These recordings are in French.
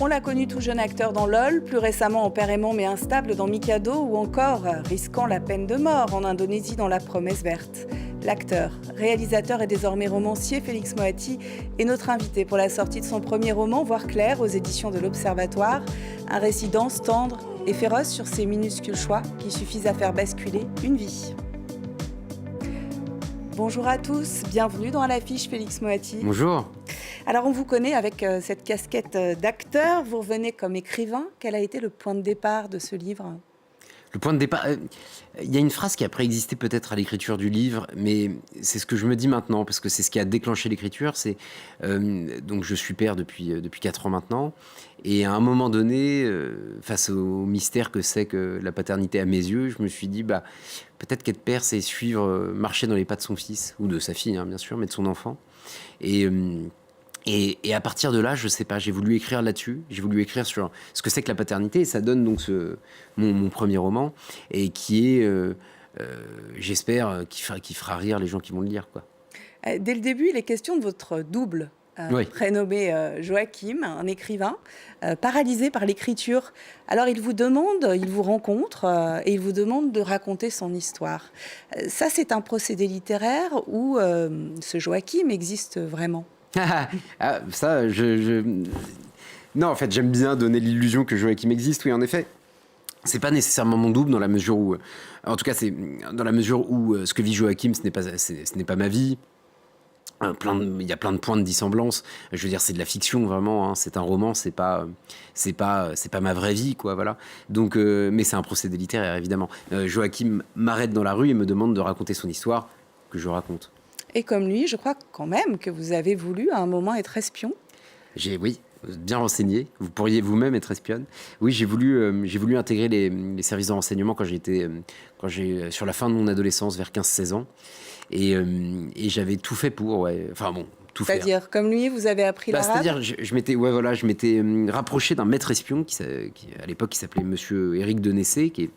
On l'a connu tout jeune acteur dans LOL, plus récemment en Père aimant mais instable dans Mikado ou encore risquant la peine de mort en Indonésie dans La Promesse verte. L'acteur, réalisateur et désormais romancier Félix Moati est notre invité pour la sortie de son premier roman Voir clair aux éditions de l'Observatoire, un récit dense, tendre et féroce sur ces minuscules choix qui suffisent à faire basculer une vie. Bonjour à tous, bienvenue dans À l'affiche Félix Moati. Bonjour. Alors on vous connaît avec cette casquette d'acteur, vous revenez comme écrivain. Quel a été le point de départ de ce livre ? Le point de départ, il y a une phrase qui a préexisté peut-être à l'écriture du livre, mais c'est ce que je me dis maintenant, parce que c'est ce qui a déclenché l'écriture. Donc je suis père depuis 4 ans maintenant, et à un moment donné, face au mystère que c'est que la paternité à mes yeux, je me suis dit, peut-être qu'être père, c'est marcher dans les pas de son fils, ou de sa fille, bien sûr, mais de son enfant. Et à partir de là, je sais pas, j'ai voulu écrire là-dessus, j'ai voulu écrire sur ce que c'est que la paternité, et ça donne donc mon premier roman, et qui est, j'espère, qui fera rire les gens qui vont le lire, quoi. Dès le début, il est question de votre double, Oui. prénommé Joachim, un écrivain, paralysé par l'écriture. Alors il vous rencontre, et il vous demande de raconter son histoire. Ça, c'est un procédé littéraire où ce Joachim existe vraiment. Ça, non, en fait, j'aime bien donner l'illusion que Joachim existe. Oui, en effet, c'est pas nécessairement mon double dans la mesure où, en tout cas, c'est dans la mesure où ce que vit Joachim, ce n'est pas ma vie. Il y a plein de points de dissemblance. Je veux dire, c'est de la fiction vraiment. C'est un roman. C'est pas ma vraie vie, quoi. Voilà. Donc, mais c'est un procédé littéraire, évidemment. Joachim m'arrête dans la rue et me demande de raconter son histoire, que je raconte. Et comme lui, je crois quand même que vous avez voulu à un moment être espion. Oui, bien renseigné. Vous pourriez vous-même être espionne. Oui, j'ai voulu intégrer les services de renseignement quand j'ai sur la fin de mon adolescence, vers 15-16 ans. Et j'avais tout fait pour, ouais. Enfin bon, tout faire. C'est-à-dire, comme lui, vous avez appris l'arabe ? C'est-à-dire, je m'étais rapproché d'un maître espion qui à l'époque, qui s'appelait Monsieur Éric de Nessé, qui est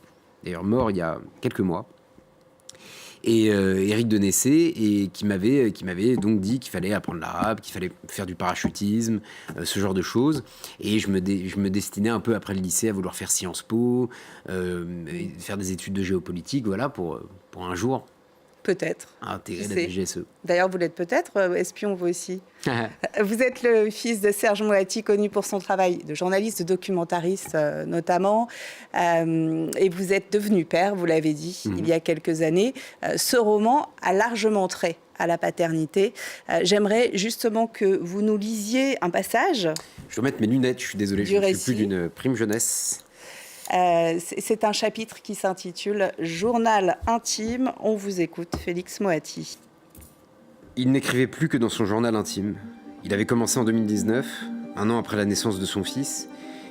d'ailleurs mort il y a quelques mois. Et Éric de Nessé, et qui m'avait donc dit qu'il fallait apprendre l'arabe, qu'il fallait faire du parachutisme, ce genre de choses. Et je me destinais un peu après le lycée à vouloir faire Sciences Po, et faire des études de géopolitique, voilà, pour un jour Peut-être. intégrer la DGSE. D'ailleurs, vous l'êtes peut-être espion, vous aussi. Vous êtes le fils de Serge Moati, connu pour son travail de journaliste, de documentariste notamment. Et vous êtes devenu père, vous l'avez dit, il y a quelques années. Ce roman a largement trait à la paternité. J'aimerais justement que vous nous lisiez un passage. Je dois mettre mes lunettes, je suis désolé, je ne suis plus d'une prime jeunesse. C'est un chapitre qui s'intitule « Journal intime ». On vous écoute, Félix Moati. Il n'écrivait plus que dans son journal intime. Il avait commencé en 2019, un an après la naissance de son fils,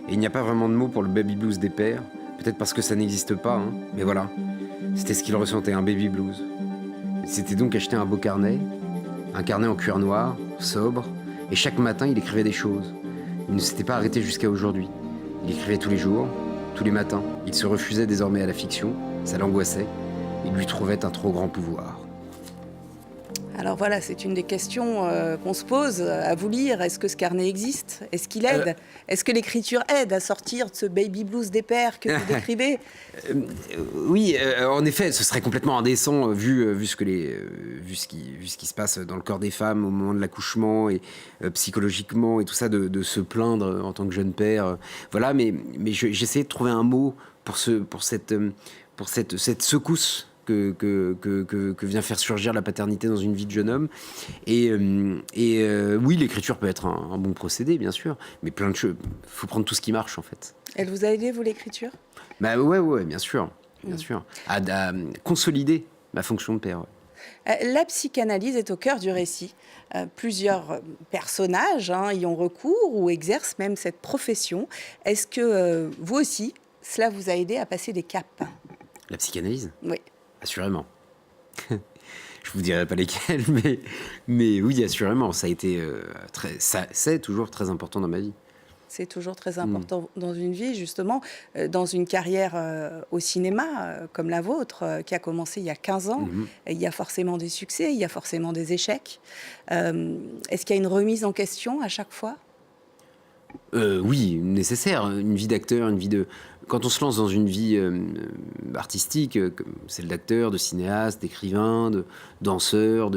et il n'y a pas vraiment de mots pour le baby blues des pères, peut-être parce que ça n'existe pas, mais voilà, c'était ce qu'il ressentait, un baby blues. Il s'était donc acheté un beau carnet, un carnet en cuir noir, sobre, et chaque matin il écrivait des choses. Il ne s'était pas arrêté jusqu'à aujourd'hui. Il écrivait tous les jours, tous les matins. Il se refusait désormais à la fiction, ça l'angoissait, il lui trouvait un trop grand pouvoir. Alors voilà, c'est une des questions qu'on se pose à vous lire. Est-ce que ce carnet existe ? Est-ce qu'il aide ? Est-ce que l'écriture aide à sortir de ce baby blues des pères que vous décrivez ? Oui, en effet, ce serait complètement indécent vu ce qui se passe dans le corps des femmes au moment de l'accouchement et psychologiquement et tout ça, de se plaindre en tant que jeune père. Voilà, mais j'essayais de trouver un mot pour cette secousse que vient faire surgir la paternité dans une vie de jeune homme. Et oui, l'écriture peut être un bon procédé, bien sûr, mais plein de choses. Il faut prendre tout ce qui marche, en fait. Elle vous a aidé, vous, l'écriture ? Ouais, bien sûr. À consolider ma fonction de père. Ouais. La psychanalyse est au cœur du récit. Plusieurs personnages y ont recours ou exercent même cette profession. Est-ce que vous aussi, cela vous a aidé à passer des caps ? La psychanalyse ? Oui. Assurément. Je vous dirai pas lesquels, mais oui, assurément. Ça a été c'est toujours très important dans ma vie. C'est toujours très important dans une vie, justement, dans une carrière au cinéma comme la vôtre, qui a commencé il y a 15 ans. Il y a forcément des succès, il y a forcément des échecs. Est-ce qu'il y a une remise en question à chaque fois ? Oui, nécessaire. Une vie d'acteur, une vie de... Quand on se lance dans une vie artistique, comme celle d'acteur, de cinéaste, d'écrivain, de danseur,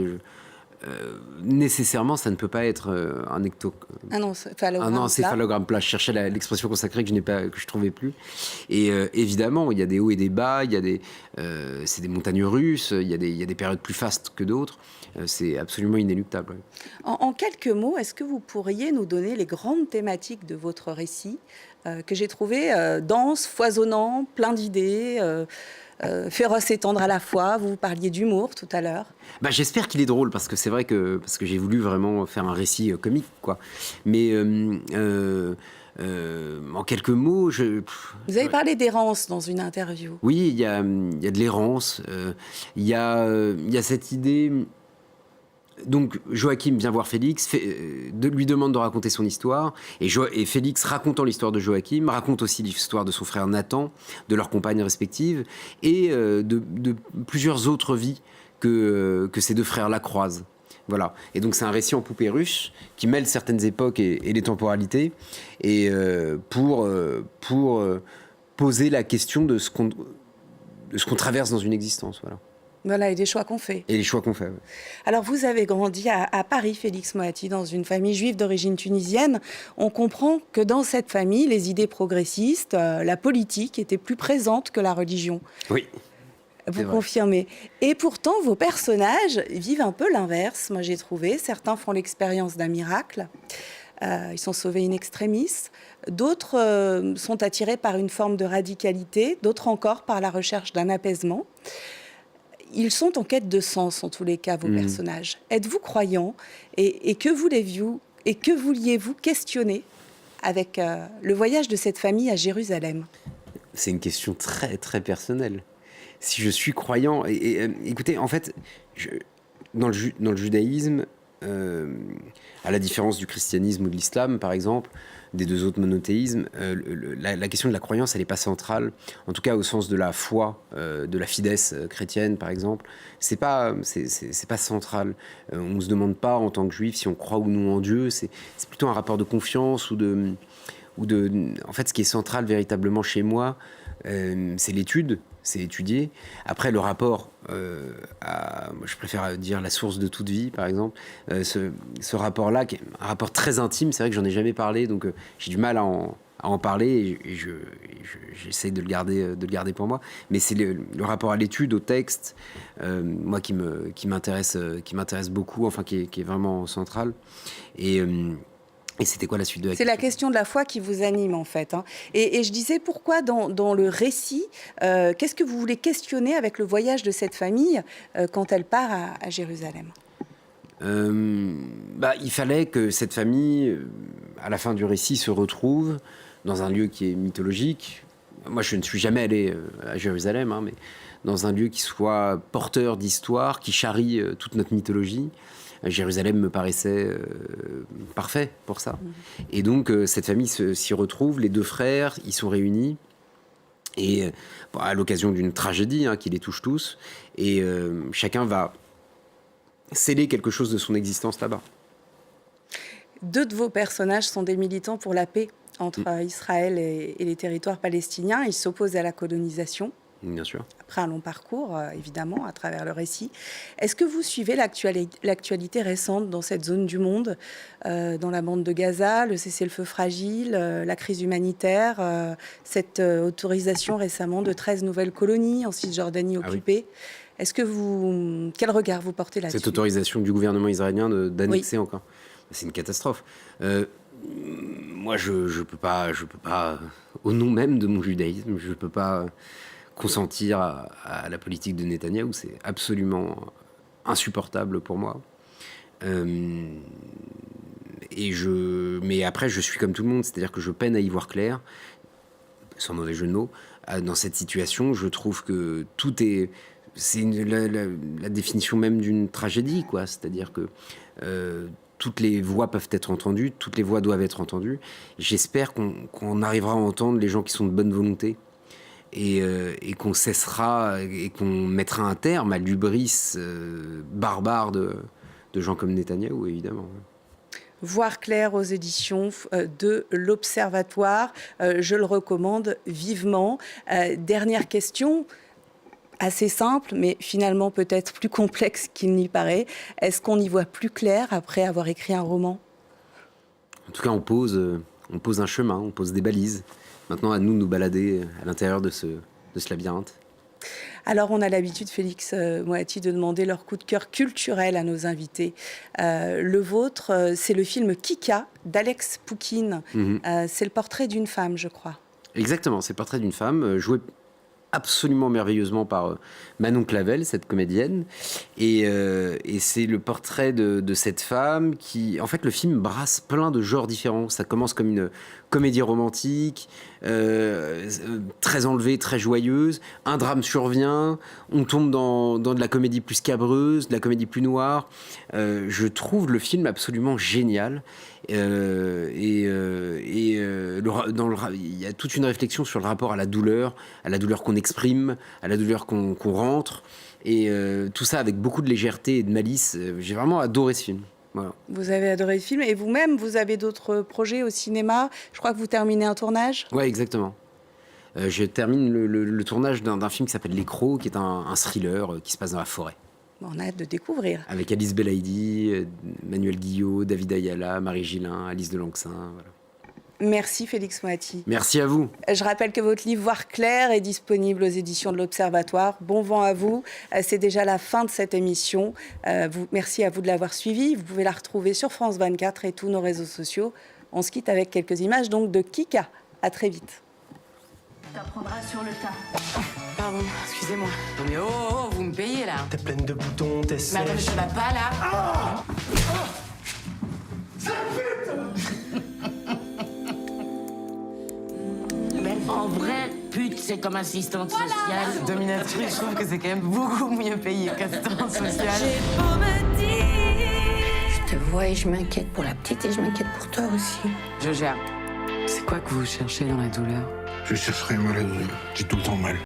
nécessairement, ça ne peut pas être Un un encéphalogramme plat. encéphalogramme plat. Je cherchais l'expression consacrée que je trouvais plus. Et évidemment, il y a des hauts et des bas. C'est des montagnes russes. Il y a des périodes plus fastes que d'autres. C'est absolument inéluctable. Ouais. En quelques mots, est-ce que vous pourriez nous donner les grandes thématiques de votre récit que j'ai trouvé dense, foisonnant, plein d'idées, féroce et tendre à la fois. Vous parliez d'humour tout à l'heure. Bah, j'espère qu'il est drôle parce que c'est vrai que j'ai voulu vraiment faire un récit comique, quoi. Mais en quelques mots, Vous avez parlé d'errance dans une interview. oui, il y a de l'errance. Il y a cette idée. Donc Joachim vient voir Félix, lui demande de raconter son histoire, et Félix, racontant l'histoire de Joachim, raconte aussi l'histoire de son frère Nathan, de leurs compagnes respectives, et de plusieurs autres vies que ces deux frères-là croisent. Voilà. Et donc c'est un récit en poupée russe qui mêle certaines époques et les temporalités, et pour poser la question de ce qu'on traverse dans une existence. Voilà. Voilà, et des choix qu'on fait. Et les choix qu'on fait. Ouais. Alors, vous avez grandi à Paris, Félix Moati, dans une famille juive d'origine tunisienne. On comprend que dans cette famille, les idées progressistes, la politique étaient plus présentes que la religion. Oui. Vous confirmez. Et pourtant, vos personnages vivent un peu l'inverse, moi j'ai trouvé. Certains font l'expérience d'un miracle. Ils sont sauvés in extremis. D'autres sont attirés par une forme de radicalité. D'autres encore par la recherche d'un apaisement. Ils sont en quête de sens, en tous les cas, vos personnages. Êtes-vous croyant et que vouliez-vous questionner avec le voyage de cette famille à Jérusalem? C'est une question très, très personnelle. Si je suis croyant... écoutez, en fait, dans le judaïsme, à la différence du christianisme ou de l'islam, par exemple, des deux autres monothéismes, la question de la croyance, elle n'est pas centrale. En tout cas, au sens de la foi, de la fides chrétienne, par exemple, c'est pas central. On ne se demande pas, en tant que juif, si on croit ou non en Dieu. C'est plutôt un rapport de confiance en fait, ce qui est central véritablement chez moi, c'est l'étude. C'est étudié. Après, le rapport je préfère dire la source de toute vie, par exemple. Ce rapport-là, qui est un rapport très intime, c'est vrai que j'en ai jamais parlé, donc j'ai du mal à en parler, et j'essaie de le garder pour moi. Mais c'est le rapport à l'étude, au texte, moi qui m'intéresse beaucoup, enfin qui est vraiment central. Et c'était quoi la suite de la question ? C'est la question de la foi qui vous anime, en fait. Hein. Et je disais, pourquoi dans le récit, qu'est-ce que vous voulez questionner avec le voyage de cette famille quand elle part à Jérusalem ? Il fallait que cette famille, à la fin du récit, se retrouve dans un lieu qui est mythologique. Moi, je ne suis jamais allé à Jérusalem, mais dans un lieu qui soit porteur d'histoire, qui charrie toute notre mythologie. Jérusalem me paraissait parfait pour ça. Et donc, cette famille s'y retrouve, les deux frères, ils sont réunis, et à l'occasion d'une tragédie qui les touche tous, et chacun va sceller quelque chose de son existence là-bas. Deux de vos personnages sont des militants pour la paix entre Israël et les territoires palestiniens. Ils s'opposent à la colonisation. Bien sûr. Après un long parcours, évidemment, à travers le récit. Est-ce que vous suivez l'actualité récente dans cette zone du monde, dans la bande de Gaza, le cessez-le-feu fragile, la crise humanitaire, cette autorisation récemment de 13 nouvelles colonies en Cisjordanie occupée? Oui. Est-ce que quel regard vous portez là-dessus? Cette autorisation du gouvernement israélien d'annexer encore, c'est une catastrophe. Moi, je peux pas, au nom même de mon judaïsme, je peux pas consentir à la politique de Netanyahou. C'est absolument insupportable pour moi. Mais après, je suis comme tout le monde, c'est-à-dire que je peine à y voir clair, sans mauvais jeu de mots. Dans cette situation, je trouve que c'est la définition même d'une tragédie, quoi. C'est-à-dire que toutes les voix peuvent être entendues, toutes les voix doivent être entendues. J'espère qu'on arrivera à entendre les gens qui sont de bonne volonté, et qu'on cessera et qu'on mettra un terme à l'hubris barbare de gens comme Netanyahou, évidemment. Voir clair aux éditions de l'Observatoire. Je le recommande vivement. Dernière question. Assez simple, mais finalement peut-être plus complexe qu'il n'y paraît. Est-ce qu'on y voit plus clair après avoir écrit un roman ? En tout cas, on pose un chemin, on pose des balises. Maintenant, à nous de nous balader à l'intérieur de ce labyrinthe. Alors, on a l'habitude, Félix Moati, de demander leur coup de cœur culturel à nos invités. Le vôtre, c'est le film Kika d'Alex Poukine. C'est le portrait d'une femme, je crois. Exactement, c'est le portrait d'une femme, jouée absolument merveilleusement par Manon Clavel, cette comédienne. Et c'est le portrait de cette femme qui... En fait, le film brasse plein de genres différents. Ça commence comme une comédie romantique, très enlevée, très joyeuse. Un drame survient. On tombe dans de la comédie plus scabreuse, de la comédie plus noire. Je trouve le film absolument génial. Il y a toute une réflexion sur le rapport à la douleur qu'on exprime, à la douleur qu'on rentre, et tout ça avec beaucoup de légèreté et de malice. J'ai vraiment adoré ce film. Voilà. Vous avez adoré le film, et vous-même, vous avez d'autres projets au cinéma. Je crois que vous terminez un tournage. Ouais, exactement. Je termine le tournage d'un film qui s'appelle Les Crocs, qui est un thriller qui se passe dans la forêt. On a hâte de découvrir. Avec Alice Belaïdi, Manuel Guillot, David Ayala, Marie Gillin, Alice de Langsin. Voilà. Merci Félix Moati. Merci à vous. Je rappelle que votre livre Voir clair est disponible aux éditions de l'Observatoire. Bon vent à vous. C'est déjà la fin de cette émission. Merci à vous de l'avoir suivi. Vous pouvez la retrouver sur France 24 et tous nos réseaux sociaux. On se quitte avec quelques images donc de Kika. À très vite. T'apprendras sur le tas. Pardon, excusez-moi. Non mais oh, vous me payez là. T'es pleine de boutons, t'es Mais attends, sèche. ça va pas là. Mais en vrai, pute, c'est comme assistante sociale. Dominatrice, je trouve que c'est quand même beaucoup mieux payé qu'assistante sociale. Je te vois et je m'inquiète pour la petite et je m'inquiète pour toi aussi. Je gère. C'est quoi que vous cherchez dans la douleur? Je cherche rien à la douleur. J'ai tout le temps mal.